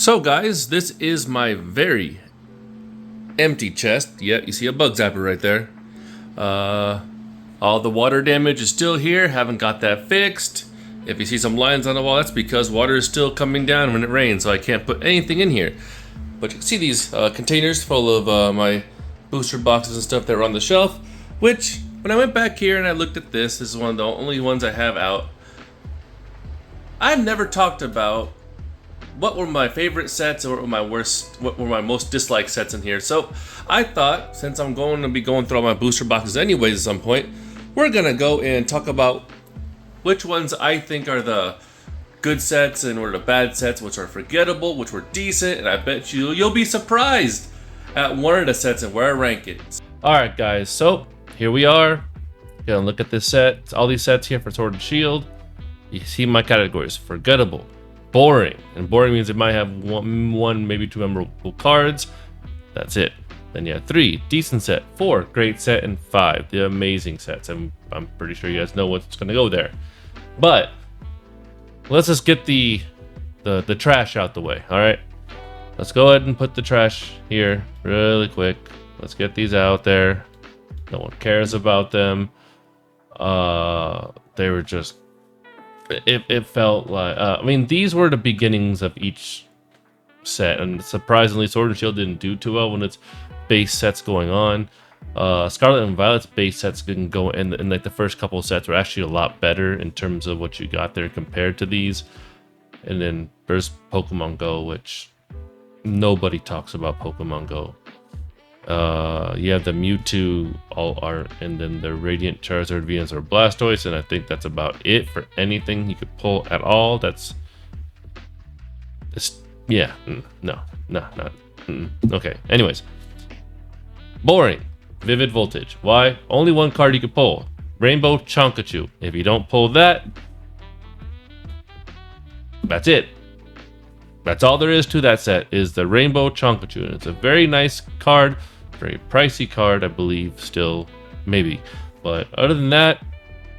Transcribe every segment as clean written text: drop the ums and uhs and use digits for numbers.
So guys, this is my very empty chest. Yeah, you see a bug zapper right there. All the water damage is still here, haven't got that fixed. If you see some lines on the wall, that's because water is still coming down when it rains, so I can't put anything in here. But you can see these containers full of my booster boxes and stuff that are on the shelf, which, when I went back here and I looked at this is one of the only ones I have out. I've never talked about what were my favorite sets or what were my most disliked sets in here. So I thought, since I'm going to be going through all my booster boxes anyways at some point, we're gonna go and talk about which ones I think are the good sets and what are the bad sets, which are forgettable, which were decent, and I bet you'll be surprised at one of the sets and where I rank it. Alright guys, so here we are. Gonna look at this set, all these sets here for Sword and Shield. You see my categories: forgettable, boring, and boring means it might have one maybe two memorable cards. That's it. Then you have 3, decent set, 4, great set, and 5, the amazing sets. And I'm pretty sure you guys know what's gonna go there. But let's just get the trash out the way. All right, let's go ahead and put the trash here really quick. Let's get these out there. No one cares about them. They were just. It felt like, I mean, these were the beginnings of each set, and surprisingly, Sword and Shield didn't do too well when its base sets going on. Scarlet and Violet's base sets didn't go in like the first couple of sets were actually a lot better in terms of what you got there compared to these. And then there's Pokemon Go, which nobody talks about Pokemon Go. You have the Mewtwo all art, and then the Radiant Charizard, Venusaur, Blastoise, and I think that's about it for anything you could pull at all. That's yeah, not okay. Anyways, boring. Vivid Voltage. Why? Only one card you could pull: Rainbow Chonkachu. If you don't pull that, that's it. That's all there is to that set, is the Rainbow Chonkachu, and it's a very nice card. Very pricey card, I believe, still, maybe. But other than that,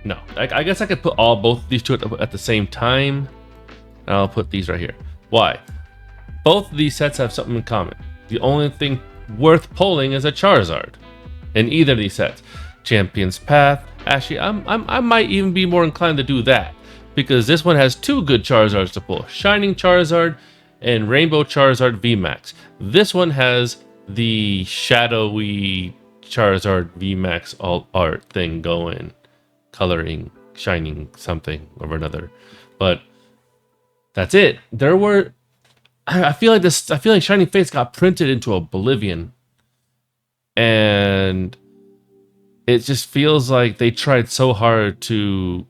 no. I guess I could put both of these two at the same time. And I'll put these right here. Why? Both of these sets have something in common. The only thing worth pulling is a Charizard in either of these sets. Champion's Path. Actually, I might even be more inclined to do that, because this one has 2 good Charizards to pull: Shining Charizard and Rainbow Charizard VMAX. This one has the shadowy Charizard VMAX all art thing going, coloring, shining something or another. But that's it. There were, I feel like Shining Fates got printed into oblivion, and it just feels like they tried so hard to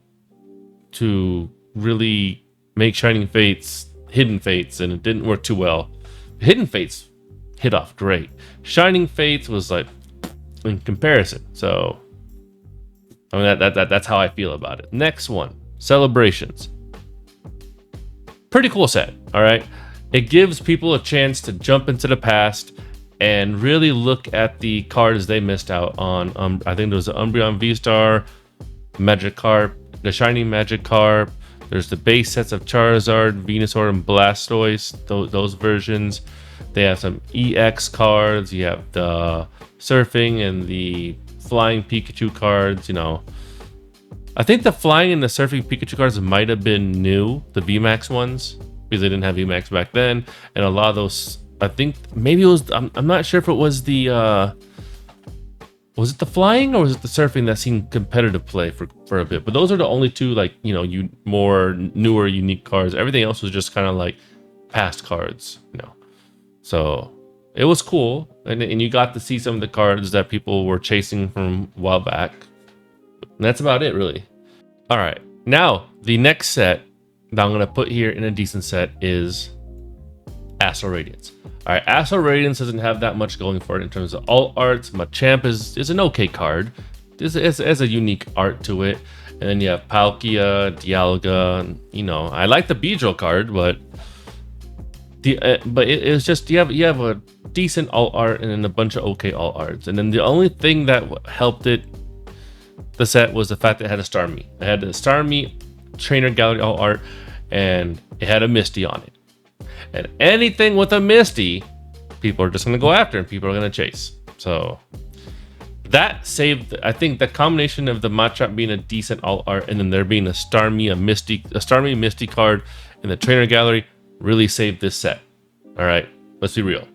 really make Shining Fates Hidden Fates, and it didn't work too well. Hidden Fates hit off great. Shining Fates was like, in comparison. So I mean, that's how I feel about it. Next one, Celebrations. Pretty cool set. All right, it gives people a chance to jump into the past and really look at the cards they missed out on. I think there was the Umbreon V-Star, Magikarp, the Shiny Magikarp. There's the base sets of Charizard, Venusaur, and Blastoise. Those versions. They have some EX cards. You have the Surfing and the Flying Pikachu cards. You know, I think the Flying and the Surfing Pikachu cards might have been new, the VMAX ones, because they didn't have VMAX back then. And a lot of those, I think maybe it was. I'm not sure if it was the. Was it the Flying or was it the Surfing that seen competitive play for a bit? But those are the only 2, like, you know, more newer, unique cards. Everything else was just kind of like past cards, you know. So it was cool, and you got to see some of the cards that people were chasing from a while back. And that's about it, really. All right, now the next set that I'm gonna put here in a decent set is Astral Radiance. All right, Astral Radiance doesn't have that much going for it in terms of alt arts. Machamp is an okay card. It has a unique art to it. And then you have Palkia, Dialga, and, you know, I like the Beedrill card, but it's just you have a decent alt art and then a bunch of okay alt arts. And then the only thing that helped the set was the fact that it had a Starmie. It had the Starmie Trainer Gallery alt art, and it had a Misty on it. And anything with a Misty, people are just going to go after and people are going to chase. So that saved, I think the combination of the Machop being a decent alt art and then there being a Starmie Misty card in the trainer gallery really saved this set. All right, let's be real.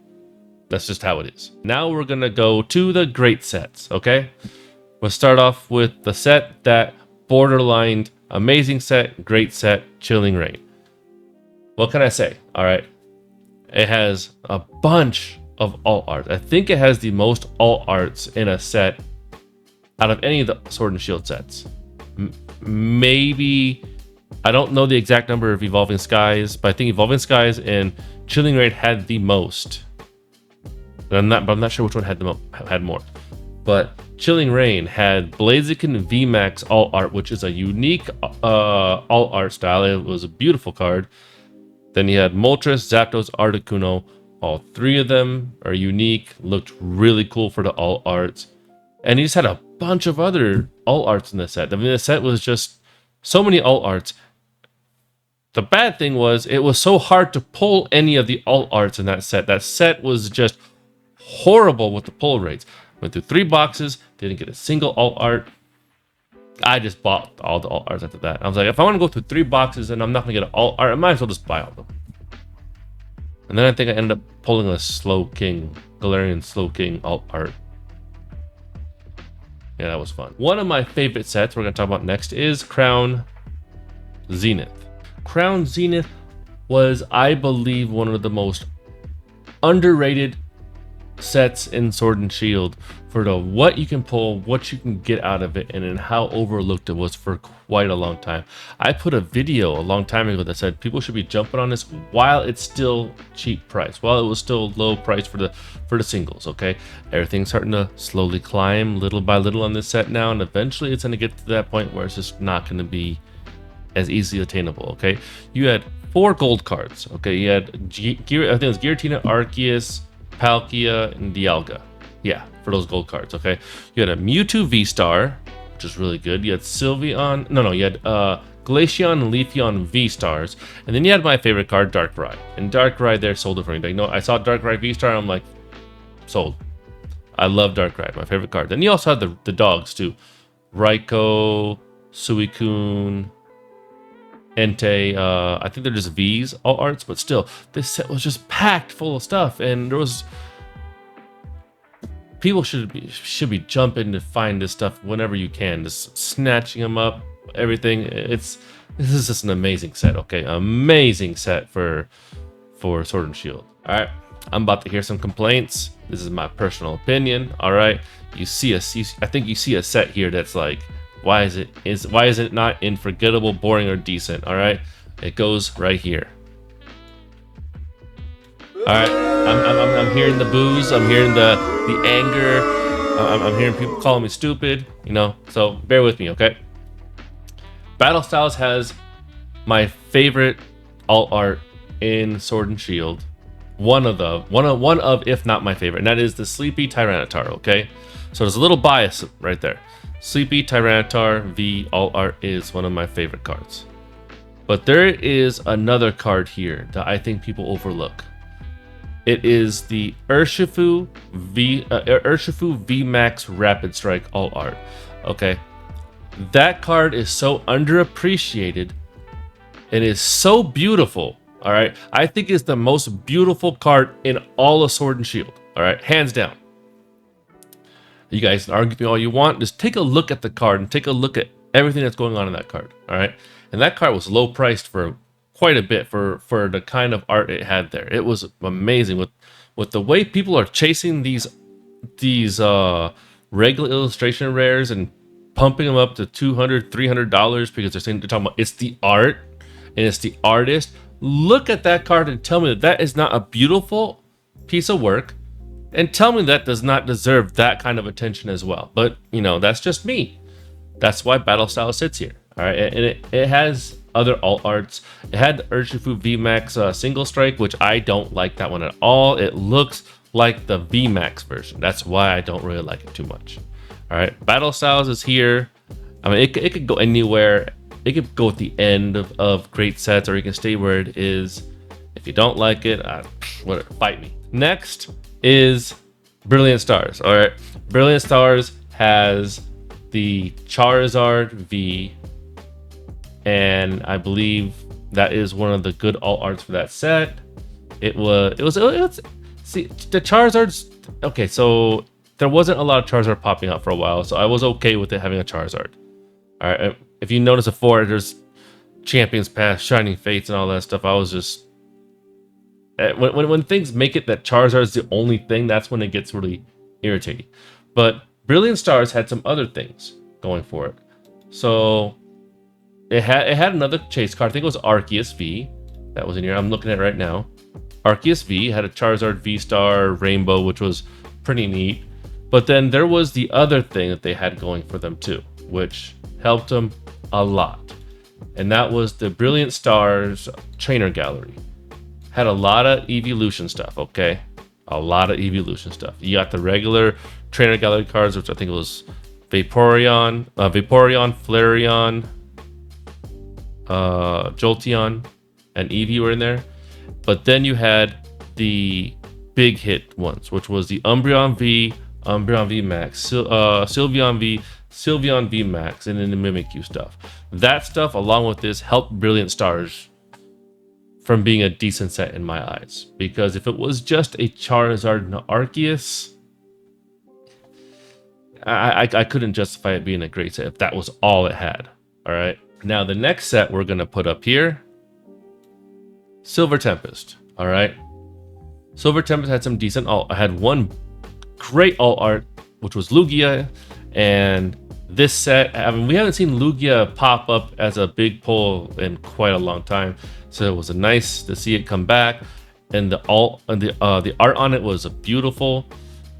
That's just how it is. Now we're going to go to the great sets, okay? We'll start off with the set that borderlined amazing set, great set, Chilling Reign. What can I say? All right. It has a bunch of alt art. I think it has the most alt arts in a set out of any of the Sword and Shield sets. Maybe, I don't know the exact number of Evolving Skies, but I think Evolving Skies and Chilling Reign had the most. I'm not sure which one had more. But Chilling Reign had Blaziken VMAX alt art, which is a unique alt art style. It was a beautiful card. Then you had Moltres, Zapdos, Articuno. All three of them are unique, looked really cool for the alt arts. And he just had a bunch of other alt arts in the set. I mean, the set was just so many alt arts. The bad thing was it was so hard to pull any of the alt arts in that set. That set was just horrible with the pull rates. Went through 3 boxes, didn't get a single alt art. I just bought all the alt arts after that. I was like, if I want to go through 3 boxes and I'm not going to get an alt art, I might as well just buy all of them. And then I think I ended up pulling a Galarian Slow King alt art. Yeah, that was fun. One of my favorite sets we're going to talk about next is Crown Zenith. Crown Zenith was, I believe, one of the most underrated sets in Sword and Shield for the what you can pull, what you can get out of it, and then how overlooked it was for quite a long time. I put a video a long time ago that said people should be jumping on this while it's still cheap price, while it was still low price for the singles. Okay, everything's starting to slowly climb little by little on this set now, and eventually it's going to get to that point where it's just not going to be as easily attainable. Okay, you had 4 gold cards. Okay, you had I think it was Giratina, Arceus, Palkia, and Dialga. Yeah, for those gold cards, okay? You had a Mewtwo V-Star, which is really good. You had Sylveon... you had Glaceon and Leafeon V-Stars. And then you had my favorite card, Darkrai. And Darkrai there sold it for me. Like, no, I saw Darkrai V-Star, I'm like, sold. I love Darkrai, my favorite card. Then you also had the dogs, too. Raikou, Suicune, Entei. I think they're just V's, all arts, but still, this set was just packed full of stuff, and there was... People should be jumping to find this stuff whenever you can, just snatching them up, everything. This is just an amazing set, okay? Amazing set for Sword and Shield. All right, I'm about to hear some complaints. This is my personal opinion. All right, I think you see a set here that's like, why is it not unforgettable, boring, or decent? All right, it goes right here. All right, I'm hearing the boos. I'm hearing the anger. I'm hearing people calling me stupid. So bear with me, okay? Battle Styles has my favorite alt art in Sword and Shield. One of, if not my favorite, and that is the Sleepy Tyranitar. Okay, so there's a little bias right there. Sleepy Tyranitar V alt art is one of my favorite cards, but there is another card here that I think people overlook. It is the Urshifu VMAX Rapid Strike alt art. Okay, that card is so underappreciated and is so beautiful. All right, I think it's the most beautiful card in all of Sword and Shield. All right, hands down. You guys can argue with me all you want. Just take a look at the card and take a look at everything that's going on in that card. All right, and that card was low priced for quite a bit for the kind of art it had there. It was amazing with the way people are chasing these regular illustration rares and pumping them up to $200, $300 because they're talking about it's the art and it's the artist. Look at that card and tell me that is not a beautiful piece of work, and tell me that does not deserve that kind of attention as well. But that's just me. That's why Battle Style sits here. All right, and it has other alt arts. It had the Urshifu VMAX Single Strike, which I don't like that one at all. It looks like the VMAX version. That's why I don't really like it too much. All right, Battle Styles is here. I mean, it could go anywhere. It could go at the end of great sets, or it can stay where it is. If you don't like it, whatever, fight me. Next is Brilliant Stars. All right, Brilliant Stars has the Charizard V, and I believe that is one of the good alt arts for that set. It was see, the Charizards. Okay, so there wasn't a lot of Charizard popping up for a while, so I was okay with it having a Charizard. All right, if you notice before, there's Champions Pass, Shining Fates, and all that stuff. I was just when things make it that Charizard is the only thing, that's when it gets really irritating. But Brilliant Stars had some other things going for it. So it had another chase card. I think it was Arceus V that was in here. I'm looking at it right now. Arceus V had a Charizard V-Star Rainbow, which was pretty neat. But then there was the other thing that they had going for them too, which helped them a lot. And that was the Brilliant Stars Trainer Gallery. Had a lot of evolution stuff, okay? A lot of evolution stuff. You got the regular Trainer Gallery cards, which I think was Vaporeon, Flareon, Jolteon, and Eevee were in there. But then you had the big hit ones, which was the Umbreon V, Umbreon V Max, Sylveon V, Sylveon V Max, and then the Mimikyu stuff. That stuff, along with this, helped Brilliant Stars from being a decent set in my eyes. Because if it was just a Charizard and Arceus, I couldn't justify it being a great set if that was all it had. All right. Now, the next set we're going to put up here, Silver Tempest. All right. Silver Tempest had some decent alt. I had one great alt art, which was Lugia. And this set, I mean, we haven't seen Lugia pop up as a big pull in quite a long time. So it was nice to see it come back. And the art on it was beautiful.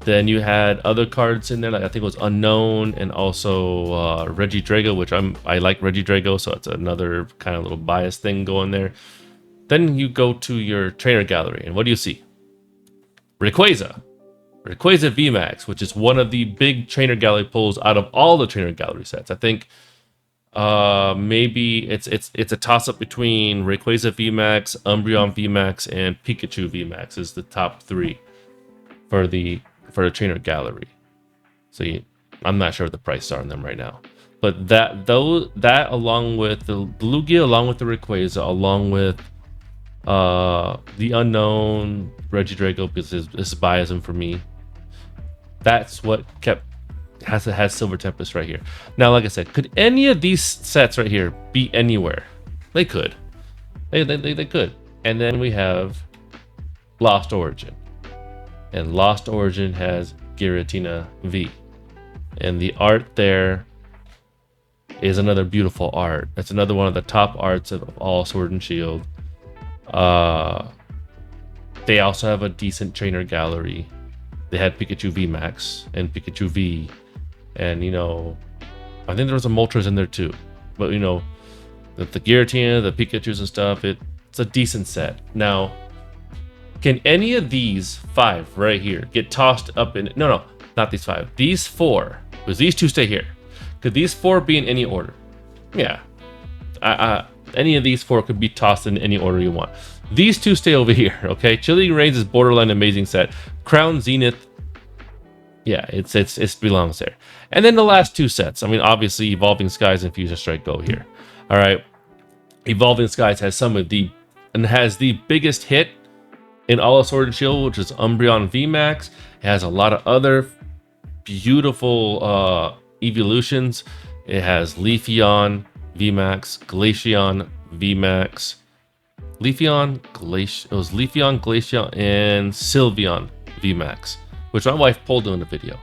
Then you had other cards in there, like I think it was Unknown and also Regidrago, which I like Regidrago, so it's another kind of little bias thing going there. Then you go to your trainer gallery, and what do you see? Rayquaza VMAX, which is one of the big trainer gallery pulls out of all the trainer gallery sets. I think maybe it's a toss up between Rayquaza VMAX, Umbreon VMAX, and Pikachu VMAX is the top three for the trainer gallery. So I'm not sure what the prices are on them right now, but that along with the Lugia, along with the Rayquaza, along with the Unknown Regidrago, because it's biasing for me. That's what has Silver Tempest right here. Now, like I said, could any of these sets right here be anywhere? They could. They could. And then we have Lost Origin. And Lost Origin has Giratina V. And the art there is another beautiful art. It's another one of the top arts of all Sword and Shield. They also have a decent trainer gallery. They had Pikachu V Max and Pikachu V. And, I think there was a Moltres in there too. But, the Giratina, the Pikachus and stuff, it's a decent set. Now, can any of these 5 right here get tossed up in... No, not these 5. These 4. Because these 2 stay here. Could these 4 be in any order? Yeah. Any of these 4 could be tossed in any order you want. These 2 stay over here, okay? Chilling Reigns is borderline amazing set. Crown Zenith, yeah, it belongs there. And then the last 2 sets. I mean, obviously, Evolving Skies and Fusion Strike go here. All right. Evolving Skies has has the biggest hit in all of Sword and Shield, which is Umbreon VMAX. It has a lot of other beautiful evolutions. It has Leafeon VMAX, Glaceon VMAX, Leafeon, Glaceon, and Sylveon VMAX, which my wife pulled in the video.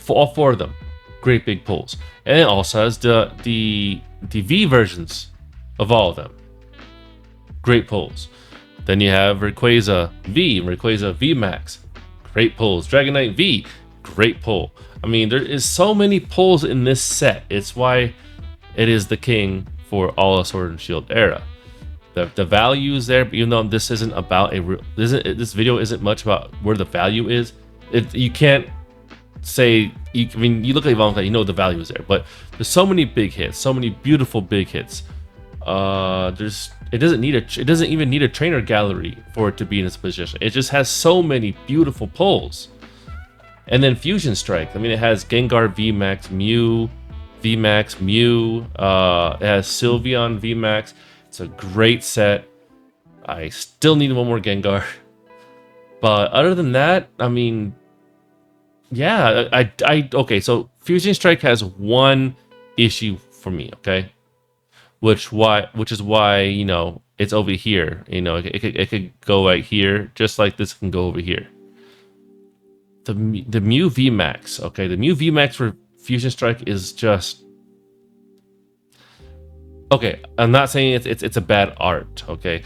All 4 of them, great big pulls. And it also has the V versions of all of them. Great pulls. Then you have Rayquaza V, Rayquaza VMAX, great pulls. Dragonite V, great pull. I mean, there is so many pulls in this set. It's why it is the king for all of Sword and Shield era. The value is there, but even though this isn't about this video isn't much about where the value is. You can't say. You look at Evolving, you know the value is there, but there's so many big hits, so many beautiful big hits. It doesn't even need a trainer gallery for it to be in its position. It just has so many beautiful pulls. And then Fusion Strike. I mean, it has Gengar VMAX, Mew VMAX, Mew. It has Sylveon VMAX. It's a great set. I still need one more Gengar. But other than that, I mean, yeah, okay. So Fusion Strike has one issue for me, okay, which is why you know it's over here. You know, it could go right here, just like this can go over here. The Mew VMAX, okay, the Mew VMAX for Fusion Strike is just okay. I'm not saying it's a bad art, okay.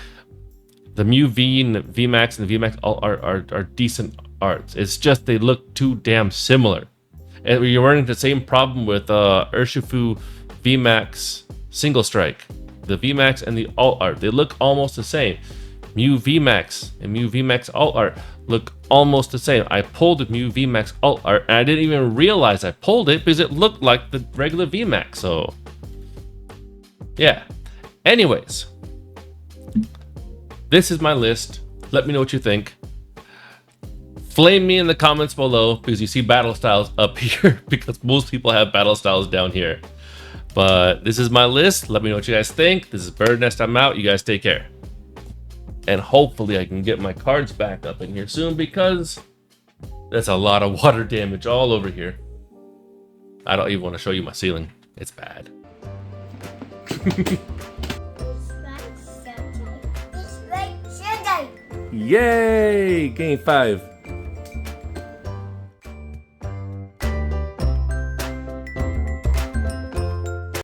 The Mew V and the VMAX and the VMAX all are decent arts. It's just they look too damn similar. And you're running the same problem with Urshifu VMAX Single Strike. The VMAX and the alt art, they look almost the same. Mew VMAX and Mew VMAX alt art look almost the same. I pulled the Mew VMAX alt art and I didn't even realize I pulled it because it looked like the regular VMAX. So yeah. Anyways, this is my list. Let me know what you think. Flame me in the comments below because you see battle styles up here because most people have battle styles down here. But this is my list. Let me know what you guys think. This is JustByrdnest. I'm out. You guys take care. And hopefully I can get my cards back up in here soon because that's a lot of water damage all over here. I don't even want to show you my ceiling. It's bad. Yay! Game 5.